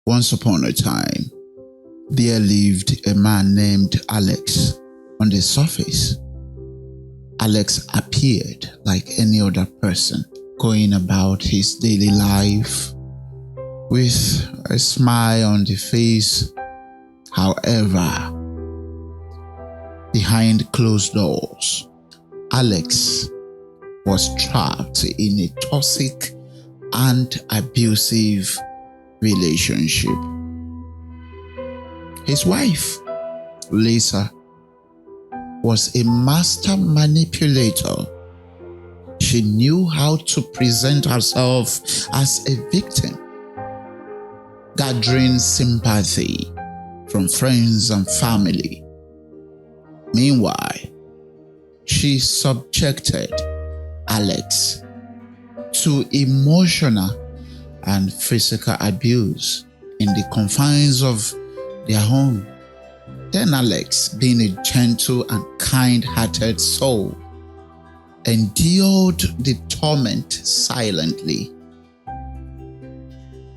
Once upon a time, there lived a man named Alex. On the surface, Alex appeared like any other person, going about his daily life with a smile on the face. However, behind closed doors, Alex was trapped in a toxic and abusive relationship. His wife, Lisa, was a master manipulator. She knew how to present herself as a victim, gathering sympathy from friends and family. Meanwhile, she subjected Alex to emotional and physical abuse in the confines of their home. Then Alex, being a gentle and kind-hearted soul, endured the torment silently.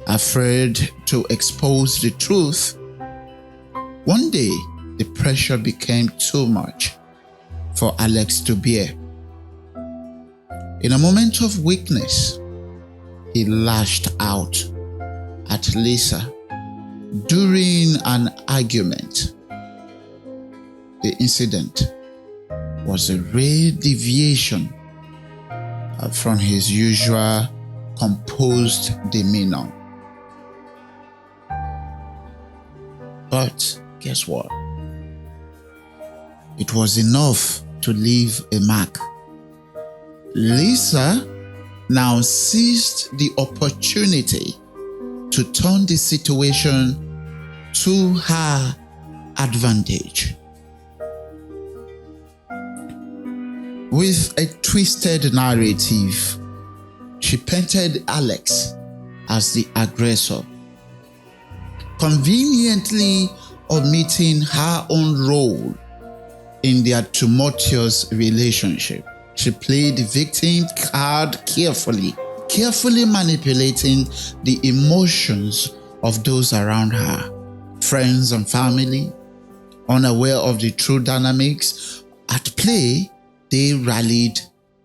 Afraid to expose the truth, one day the pressure became too much for Alex to bear. In a moment of weakness, he lashed out at Lisa during an argument. The incident was a rare deviation from his usual composed demeanor. But guess what? It was enough to leave a mark. Lisa now seized the opportunity to turn the situation to her advantage. With a twisted narrative, she painted Alex as the aggressor, conveniently omitting her own role in their tumultuous relationship. She played the victim card carefully manipulating the emotions of those around her, friends and family. Unaware of the true dynamics at play, they rallied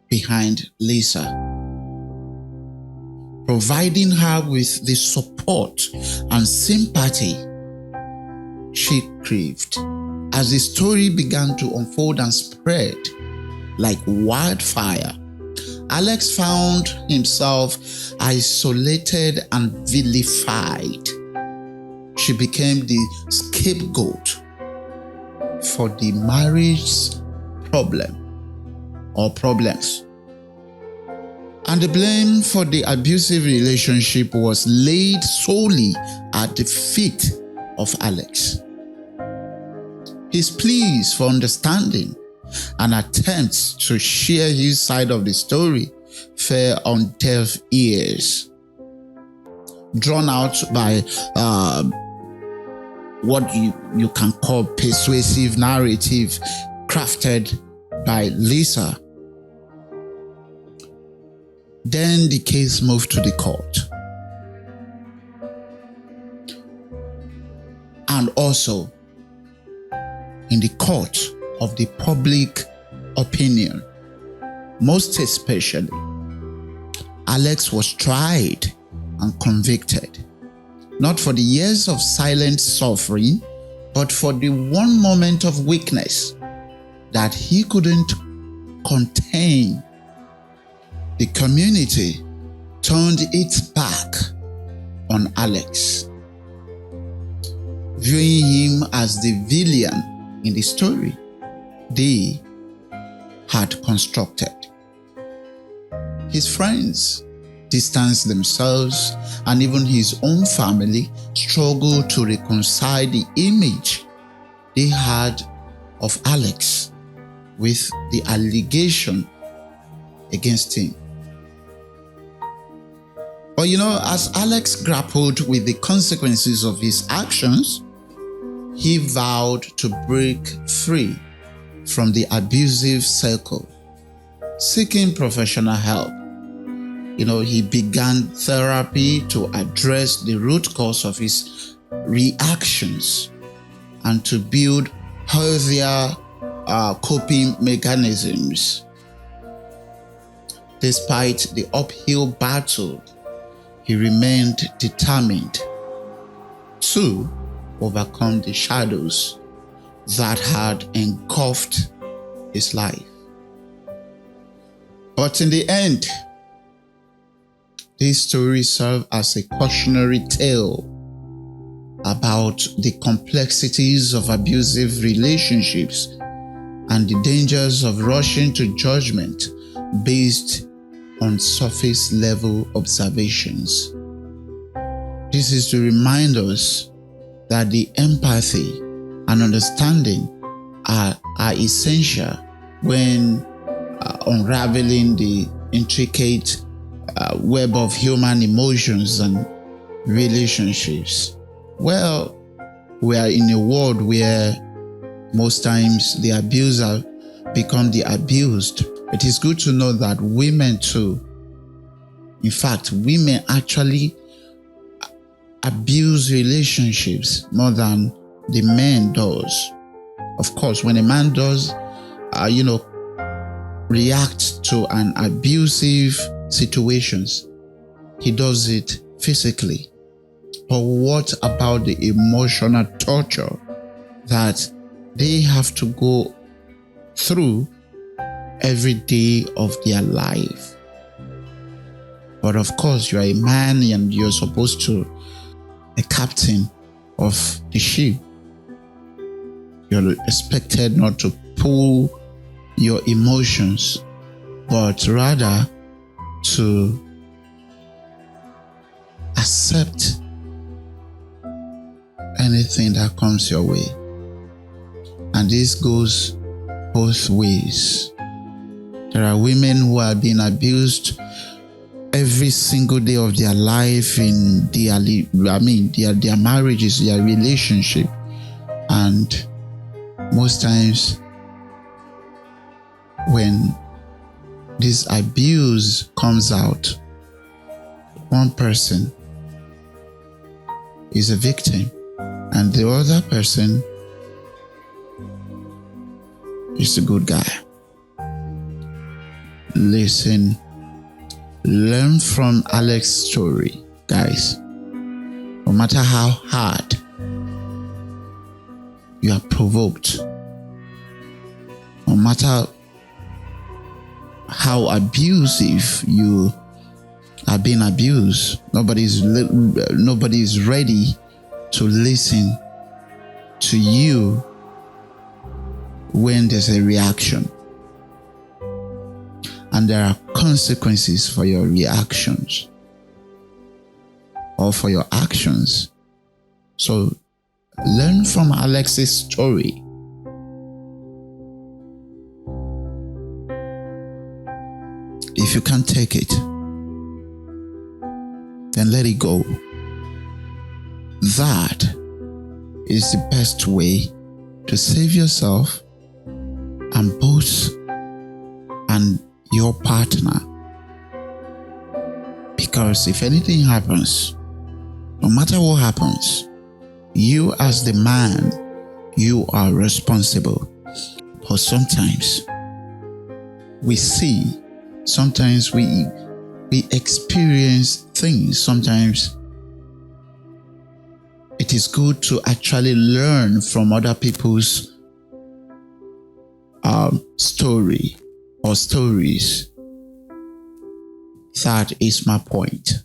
behind Lisa, providing her with the support and sympathy she craved. As the story began to unfold and spread like wildfire, Alex found himself isolated and vilified. She became the scapegoat for the marriage's problem or problems. And the blame for the abusive relationship was laid solely at the feet of Alex. His pleas for understanding and attempts to share his side of the story fell on deaf ears. Drawn out by what you can call persuasive narrative crafted by Lisa. Then the case moved to the court. And also in the court of the public opinion, most especially, Alex was tried and convicted, not for the years of silent suffering, but for the one moment of weakness that he couldn't contain. The community turned its back on Alex, viewing him as the villain in the story they had constructed. His friends distanced themselves, and even his own family struggled to reconcile the image they had of Alex with the allegation against him. But as Alex grappled with the consequences of his actions, he vowed to break free from the abusive circle, seeking professional help. He began therapy to address the root cause of his reactions and to build healthier coping mechanisms. Despite the uphill battle, he remained determined to overcome the shadows that had engulfed his life. But in the end, this story serves as a cautionary tale about the complexities of abusive relationships and the dangers of rushing to judgment based on surface level observations. This is to remind us that the empathy and understanding are essential when unraveling the intricate web of human emotions and relationships. Well, we are in a world where most times the abuser become the abused. It is good to know that women too, in fact, women actually abuse relationships more than the man does. Of course, when a man does, react to an abusive situations, he does it physically. But what about the emotional torture that they have to go through every day of their life? But of course, you are a man and you're supposed to be a captain of the ship. You're expected not to pull your emotions, but rather to accept anything that comes your way. And this goes both ways. There are women who are being abused every single day of their life in their marriages, their relationship. And most times when this abuse comes out, one person is a victim and the other person is a good guy. Listen, learn from Alex's story, guys. No matter how hard you are provoked, no matter how abusive you are being abused, nobody is ready to listen to you when there's a reaction. And there are consequences for your reactions or for your actions. So learn from Alex's story. If you can't take it, then let it go. That is the best way to save yourself and both and your partner. Because if anything happens, no matter what happens, you as the man, you are responsible. But sometimes we see, sometimes we experience things. Sometimes it is good to actually learn from other people's story or stories. That is my point.